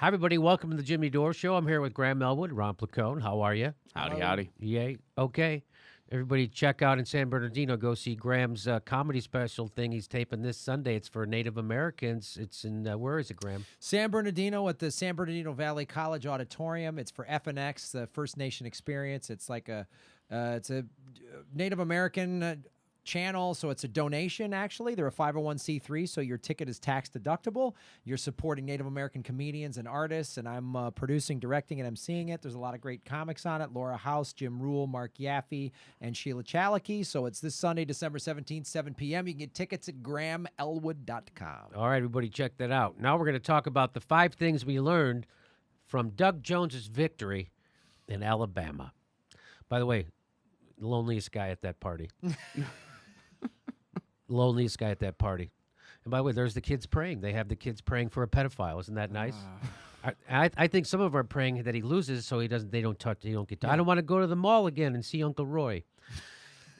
Hi, everybody. Welcome to the Jimmy Dore Show. I'm here with Graham Elwood, Ron Placone. How are you? Howdy, howdy. Yay. Okay. Everybody check out in San Bernardino. Go see Graham's comedy special thing he's taping this Sunday. It's for Native Americans. It's in, where is it, Graham? San Bernardino at the San Bernardino Valley College Auditorium. It's for FNX, the First Nation Experience. It's like it's a Native American channel, so it's a donation, actually. They're a 501c3, so your ticket is tax deductible. You're supporting Native American comedians and artists, and I'm producing, directing, and I'm seeing it. There's a lot of great comics on it. Laura House, Jim Rule, Mark Yaffe, and Sheila Chalicki. So it's this Sunday, December 17th, 7 p.m. You can get tickets at grahamelwood.com. All right, everybody, check that out. Now we're going to talk about the 5 things we learned from Doug Jones's victory in Alabama. By the way, the loneliest guy at that party. Loneliest guy at that party. And by the way, there's the kids praying. They have the kids praying for a pedophile. Isn't that nice? I think some of them are praying that he loses so he don't get. I don't want to go to the mall again and see Uncle Roy.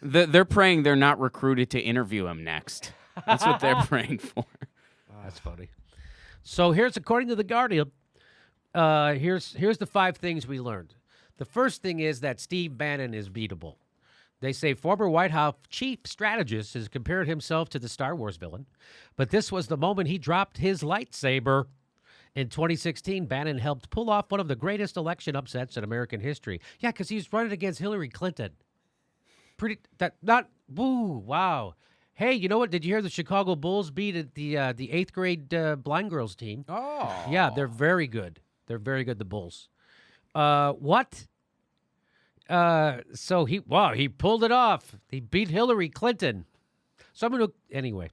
They're praying they're not recruited to interview him next. That's what they're praying for. That's funny. So here's, according to the Guardian, here's the 5 things we learned. The first thing is that Steve Bannon is beatable. They say former White House chief strategist has compared himself to the Star Wars villain, but this was the moment he dropped his lightsaber. In 2016, Bannon helped pull off one of the greatest election upsets in American history. Yeah, because he's running against Hillary Clinton. Wow. Hey, you know what? Did you hear the Chicago Bulls beat the 8th grade blind girls team? Oh. Yeah, they're very good. They're very good, the Bulls. What? So he pulled it off. He beat Hillary Clinton. Anyway.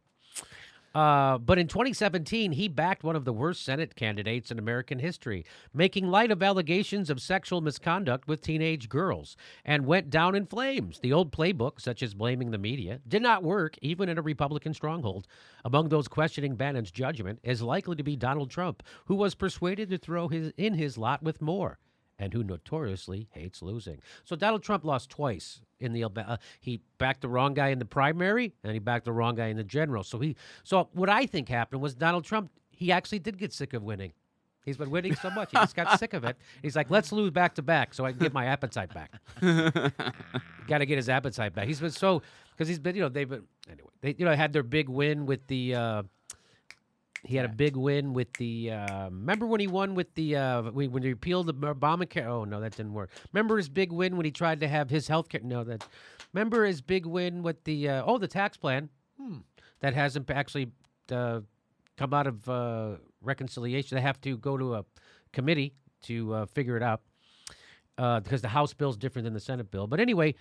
But in 2017, he backed one of the worst Senate candidates in American history, making light of allegations of sexual misconduct with teenage girls, and went down in flames. The old playbook, such as blaming the media, did not work, even in a Republican stronghold. Among those questioning Bannon's judgment is likely to be Donald Trump, who was persuaded to throw in his lot with more, and who notoriously hates losing. So Donald Trump lost twice in the he backed the wrong guy in the primary, and he backed the wrong guy in the general. So what I think happened was Donald Trump, he actually did get sick of winning. He's been winning so much, he just got sick of it. He's like, let's lose back to back so I can get my appetite back. Got to get his appetite back. He's been because he's been, they had their big win with the. He had a big win with the. Remember when he won with the when he repealed the Obamacare? Oh no, that didn't work. Remember his big win when he tried to have his health care? No, that. Remember his big win with the the tax plan that hasn't actually come out of reconciliation. They have to go to a committee to figure it out because the House bill is different than the Senate bill. But anyway,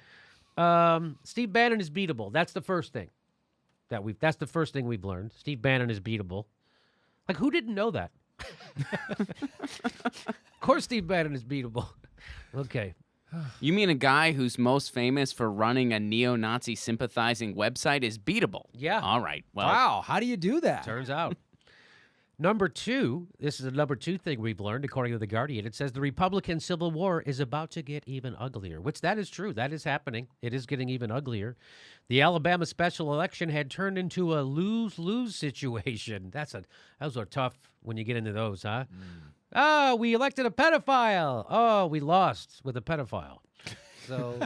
Steve Bannon is beatable. That's the first thing That's the first thing we've learned. Steve Bannon is beatable. Like, who didn't know that? Of course Steve Bannon is beatable. Okay. You mean a guy who's most famous for running a neo-Nazi sympathizing website is beatable? Yeah. All right. Well, Wow, how do you do that? Turns out. Number 2, this is the number 2 thing we've learned, according to The Guardian. It says the Republican Civil War is about to get even uglier, which that is true. That is happening. It is getting even uglier. The Alabama special election had turned into a lose-lose situation. Those are tough when you get into those, huh? Oh, we elected a pedophile. Oh, we lost with a pedophile. So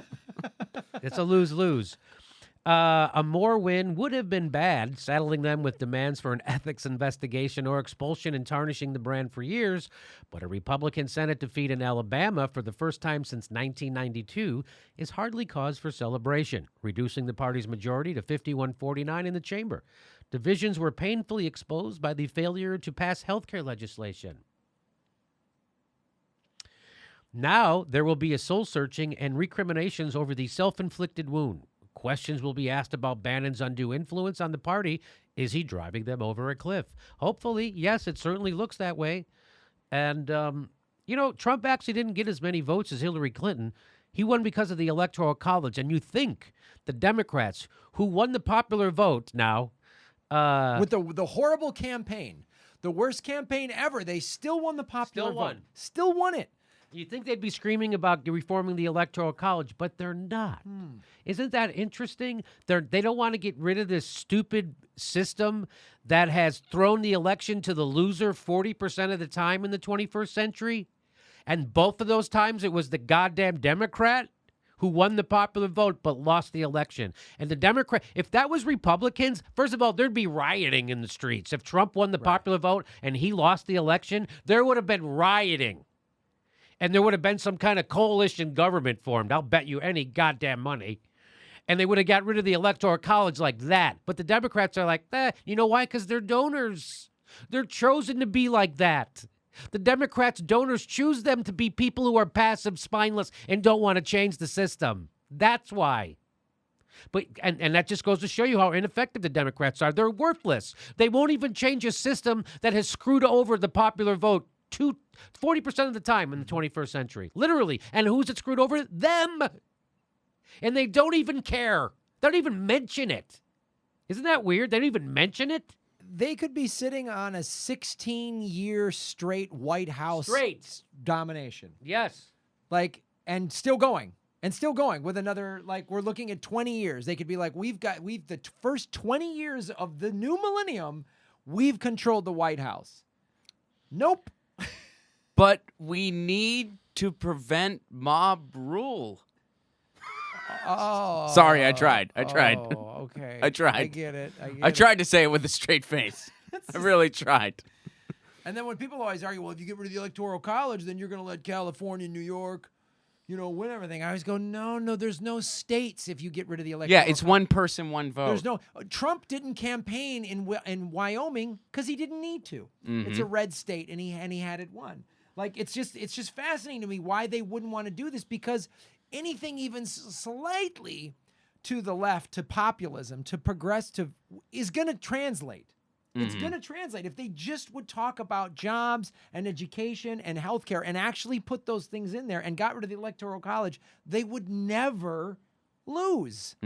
it's a lose-lose. A Moore win would have been bad, saddling them with demands for an ethics investigation or expulsion and tarnishing the brand for years. But a Republican Senate defeat in Alabama for the first time since 1992 is hardly cause for celebration, reducing the party's majority to 51-49 in the chamber. Divisions were painfully exposed by the failure to pass health care legislation. Now there will be a soul-searching and recriminations over the self-inflicted wound. Questions will be asked about Bannon's undue influence on the party. Is he driving them over a cliff? Hopefully, yes, it certainly looks that way. And, Trump actually didn't get as many votes as Hillary Clinton. He won because of the Electoral College. And you think the Democrats, who won the popular vote now... with the horrible campaign, the worst campaign ever, they still won the popular vote. Still won it. You think they'd be screaming about reforming the Electoral College, but they're not. Isn't that interesting? They don't want to get rid of this stupid system that has thrown the election to the loser 40% of the time in the 21st century. And both of those times, it was the goddamn Democrat who won the popular vote but lost the election. And the Democrat, if that was Republicans, first of all, there'd be rioting in the streets. If Trump won the popular vote and he lost the election, there would have been rioting. And there would have been some kind of coalition government formed. I'll bet you any goddamn money. And they would have got rid of the Electoral College like that. But the Democrats are like, you know why? Because they're donors. They're chosen to be like that. The Democrats' donors choose them to be people who are passive, spineless, and don't want to change the system. That's why. But and that just goes to show you how ineffective the Democrats are. They're worthless. They won't even change a system that has screwed over the popular vote 40% of the time in the 21st century. Literally. And who's it screwed over? Them. And they don't even care. They don't even mention it. Isn't that weird? They don't even mention it. They could be sitting on a 16-year straight White House domination. Yes. And still going with another, we're looking at 20 years. They could be like, we've the first 20 years of the new millennium, we've controlled the White House. Nope. But we need to prevent mob rule. Oh. Sorry, I tried. Oh, okay. I tried. I get it. I tried to say it with a straight face. I really tried. And then when people always argue, well, if you get rid of the Electoral College, then you're going to let California and New York, win everything. I always go, no, there's no states if you get rid of the Electoral Yeah, it's one person, one vote. There's no Trump didn't campaign in Wyoming because he didn't need to. It's a red state, and he had it won. It's just fascinating to me why they wouldn't want to do this, because anything even slightly to the left, to populism, to progressive, is going to translate. It's going to translate. If they just would talk about jobs and education and healthcare and actually put those things in there and got rid of the Electoral College, they would never lose.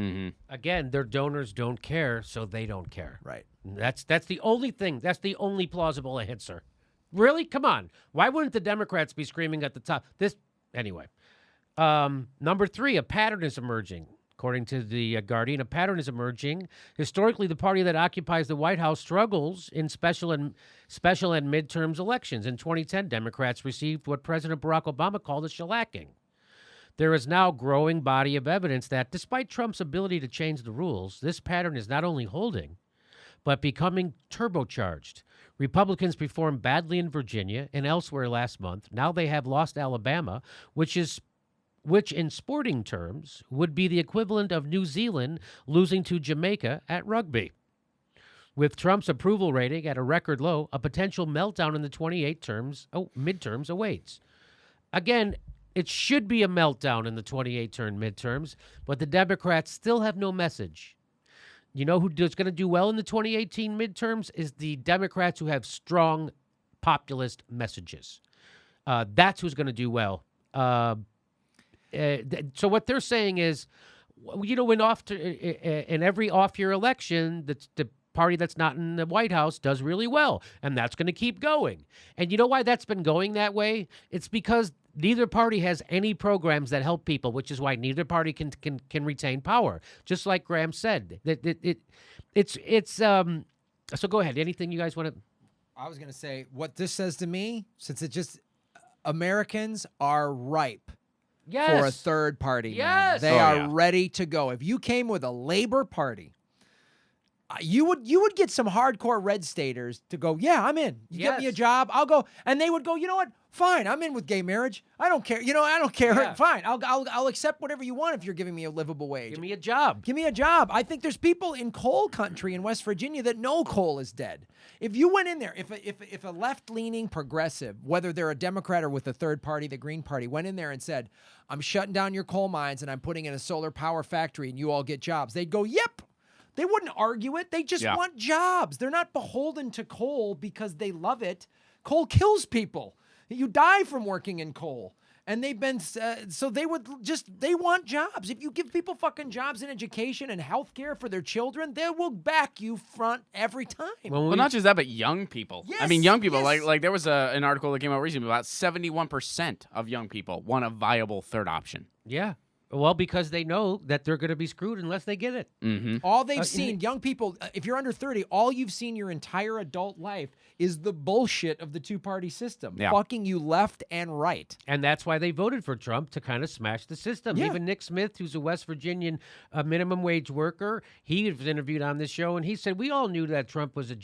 Again, their donors don't care, so they don't care. Right. That's the only thing. That's the only plausible answer. Really? Come on. Why wouldn't the Democrats be screaming at the top? Anyway. Number 3, a pattern is emerging. According to the Guardian, a pattern is emerging. Historically, the party that occupies the White House struggles in special and midterms elections. In 2010, Democrats received what President Barack Obama called a shellacking. There is now growing body of evidence that, despite Trump's ability to change the rules, this pattern is not only holding, but becoming turbocharged. Republicans performed badly in Virginia and elsewhere last month. Now they have lost Alabama, which in sporting terms would be the equivalent of New Zealand losing to Jamaica at rugby. With Trump's approval rating at a record low, a potential meltdown in the 28 midterms awaits. Again, it should be a meltdown in the 28-term midterms, but the Democrats still have no message. You know who's going to do well in the 2018 midterms is the Democrats who have strong populist messages. That's who's going to do well. So what they're saying is, in every off-year election, the party that's not in the White House does really well, and that's going to keep going. And you know why that's been going that way? It's because neither party has any programs that help people, which is why neither party can retain power. Just like Graham said, So go ahead. Anything you guys want to? I was going to say what this says to me, since Americans are ripe. Yes. For a third party. Yes. Man. They are ready to go. If you came with a Labor Party, you would get some hardcore red staters to go, yeah, I'm in. You get me a job, I'll go. And they would go, you know what? Fine, I'm in with gay marriage. I don't care. I don't care. Yeah. Fine, I'll accept whatever you want if you're giving me a livable wage. Give me a job. Give me a job. I think there's people in coal country in West Virginia that know coal is dead. If you went in there, if a left-leaning progressive, whether they're a Democrat or with a third party, the Green Party, went in there and said, I'm shutting down your coal mines and I'm putting in a solar power factory and you all get jobs, they'd go, yep. They wouldn't argue it. They just want jobs. They're not beholden to coal because they love it. Coal kills people. You die from working in coal. And they've been, so they they want jobs. If you give people fucking jobs and education and health care for their children, they will back you front every time. Well, not just that, but young people. I mean, Yes, young people, yes. like there was an article that came out recently about 71% of young people want a viable third option. Yeah. Well, because they know that they're going to be screwed unless they get it. Mm-hmm. All they've seen, young people, if you're under 30, all you've seen your entire adult life is the bullshit of the two-party system, fucking you left and right. And that's why they voted for Trump, to kind of smash the system. Yeah. Even Nick Smith, who's a West Virginian minimum wage worker, he was interviewed on this show, and he said, we all knew that Trump was a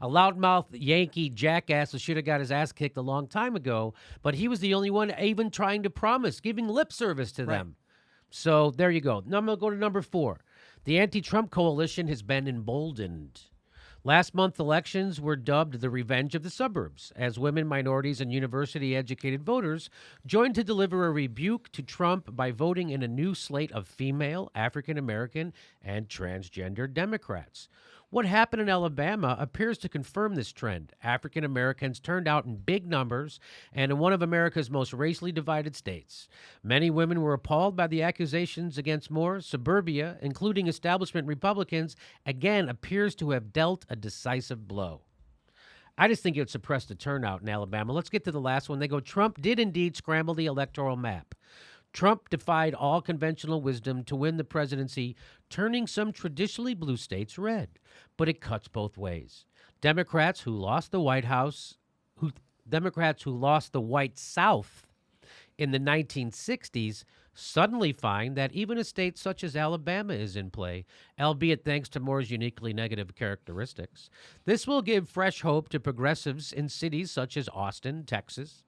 loudmouth Yankee jackass who should have got his ass kicked a long time ago, but he was the only one even trying to promise, giving lip service to them. So there you go. Now I'm going to go to number 4. The AntiTrump Coalition has been emboldened. Last month, elections were dubbed the revenge of the suburbs, as women, minorities, and university-educated voters joined to deliver a rebuke to Trump by voting in a new slate of female, African-American, and transgender Democrats. What happened in Alabama appears to confirm this trend. African Americans turned out in big numbers and in one of America's most racially divided states. Many women were appalled by the accusations against Moore. Suburbia, including establishment Republicans, again appears to have dealt a decisive blow. I just think it would suppress the turnout in Alabama. Let's get to the last one. They go, Trump did indeed scramble the electoral map. Trump defied all conventional wisdom to win the presidency, turning some traditionally blue states red. But it cuts both ways. Democrats who lost the White South in the 1960s suddenly find that even a state such as Alabama is in play, albeit thanks to Moore's uniquely negative characteristics. This will give fresh hope to progressives in cities such as Austin, Texas,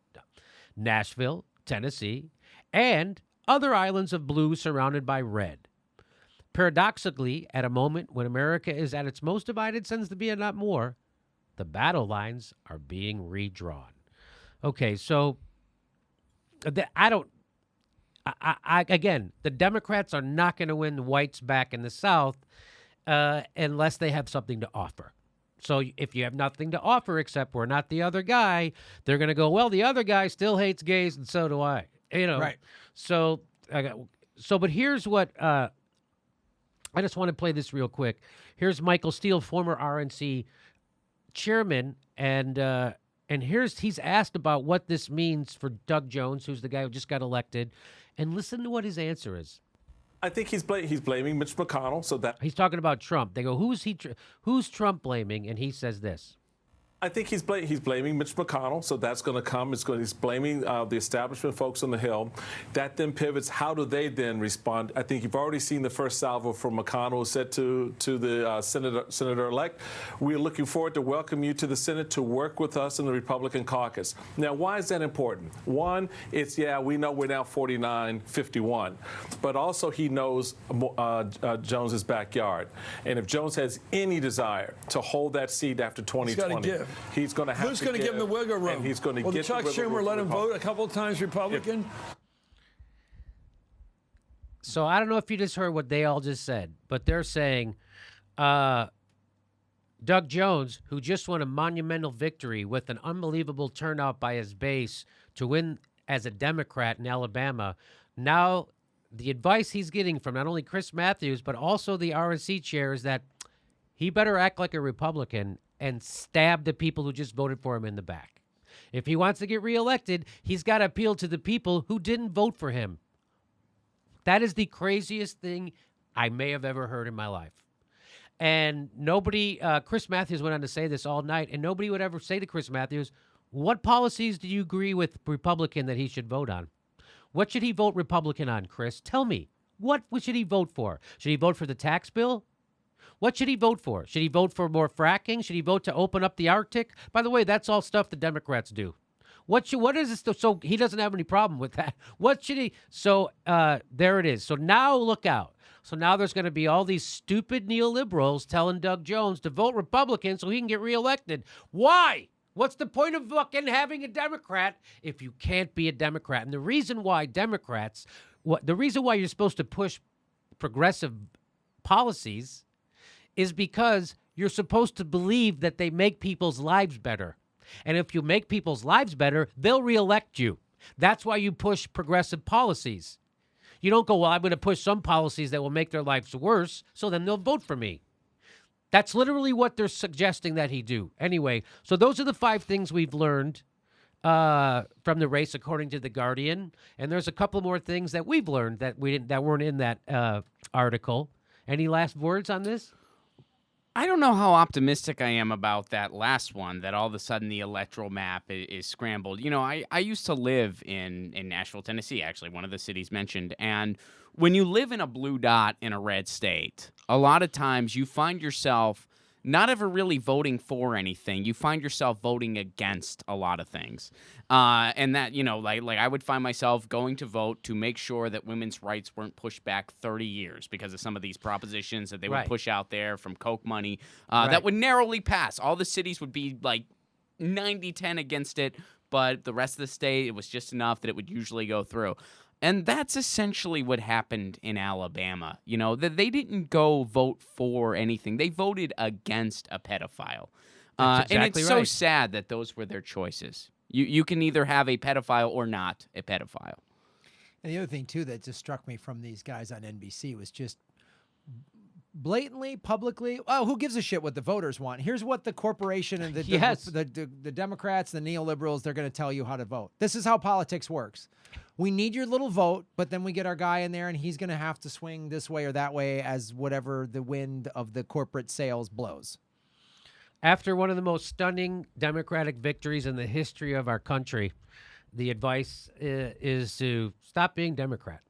Nashville, Tennessee, and other islands of blue surrounded by red. Paradoxically, at a moment when America is at its most divided since the Vietnam War, the battle lines are being redrawn. Okay, so again, the Democrats are not going to win the whites back in the South unless they have something to offer. So if you have nothing to offer except we're not the other guy, they're going to go, well, the other guy still hates gays and so do I. You know, Right. So but here's what I just want to play this real quick. Here's Michael Steele, former RNC chairman, and he's asked about what this means for Doug Jones, who's the guy who just got elected, and listen to what his answer is. I think he's blaming Mitch McConnell, so that He's talking about Trump. They go, who's Trump blaming? And he says this. I think he's blaming Mitch McConnell, so that's going to come. He's blaming the establishment folks on the Hill. That then pivots. How do they then respond? I think you've already seen the first salvo from McConnell, who said to the senator-elect, "We're looking forward to welcome you to the Senate to work with us in the Republican caucus." Now, why is that important? One, it's we know we're now 49-51, but also he knows Jones's backyard, and if Jones has any desire to hold that seat after 2020. He's going to have Who's going to give him the wiggle room? And he's going to Will get Chuck the wiggle Schumer room let him vote a couple of times Republican? So I don't know if you just heard what they all just said, but they're saying Doug Jones, who just won a monumental victory with an unbelievable turnout by his base to win as a Democrat in Alabama, now the advice he's getting from not only Chris Matthews, but also the RNC chair is that he better act like a Republican and stab the people who just voted for him in the back. If he wants to get reelected, he's got to appeal to the people who didn't vote for him. That is the craziest thing I may have ever heard in my life. And nobody, Chris Matthews went on to say this all night, and nobody would ever say to Chris Matthews, what policies do you agree with Republican that he should vote on? What should he vote Republican on, Chris? Tell me. What should he vote for? Should he vote for the tax bill? What should he vote for? Should he vote for more fracking? Should he vote to open up the Arctic? By the way, that's all stuff the Democrats do. What is this? So he doesn't have any problem with that. What should he? So there it is. So now look out. So now there's going to be all these stupid neoliberals telling Doug Jones to vote Republican so he can get reelected. Why? What's the point of fucking having a Democrat if you can't be a Democrat? And the reason why the reason why you're supposed to push progressive policies is because you're supposed to believe that they make people's lives better. And if you make people's lives better, they'll reelect you. That's why you push progressive policies. You don't go, well, I'm going to push some policies that will make their lives worse, so then they'll vote for me. That's literally what they're suggesting that he do. Anyway, so those are the 5 things we've learned from the race, according to The Guardian. And there's a couple more things that we've learned that weren't in that article. Any last words on this? I don't know how optimistic I am about that last one, that all of a sudden the electoral map is scrambled. You know, I used to live in Nashville, Tennessee, actually, one of the cities mentioned. And when you live in a blue dot in a red state, a lot of times you find yourself not ever really voting for anything. You find yourself voting against a lot of things. And that, you know, like I would find myself going to vote to make sure that women's rights weren't pushed back 30 years because of some of these propositions that they would push out there from Koch money that would narrowly pass. All the cities would be like 90-10 against it, but the rest of the state, it was just enough that it would usually go through. And that's essentially what happened in Alabama. You know, that they didn't go vote for anything. They voted against a pedophile. That's exactly and it's so right. sad that those were their choices. You can either have a pedophile or not a pedophile. And the other thing, too, that just struck me from these guys on NBC was just blatantly, publicly, oh, who gives a shit what the voters want? Here's what the corporation and the Democrats, the neoliberals, they're going to tell you how to vote. This is how politics works. We need your little vote, but then we get our guy in there, and he's going to have to swing this way or that way as whatever the wind of the corporate sails blows. After one of the most stunning Democratic victories in the history of our country, the advice is to stop being Democrat.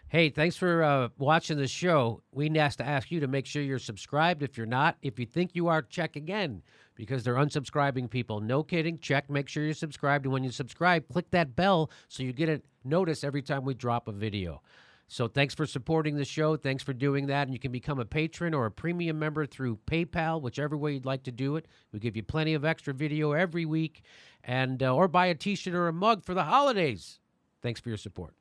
Hey, thanks for watching the show. We have to ask you to make sure you're subscribed. If you're not, if you think you are, check again, because they're unsubscribing people. No kidding. Check. Make sure you're subscribed. And when you subscribe, click that bell so you get a notice every time we drop a video. So thanks for supporting the show. Thanks for doing that. And you can become a patron or a premium member through PayPal, whichever way you'd like to do it. We give you plenty of extra video every week, and or buy a T-shirt or a mug for the holidays. Thanks for your support.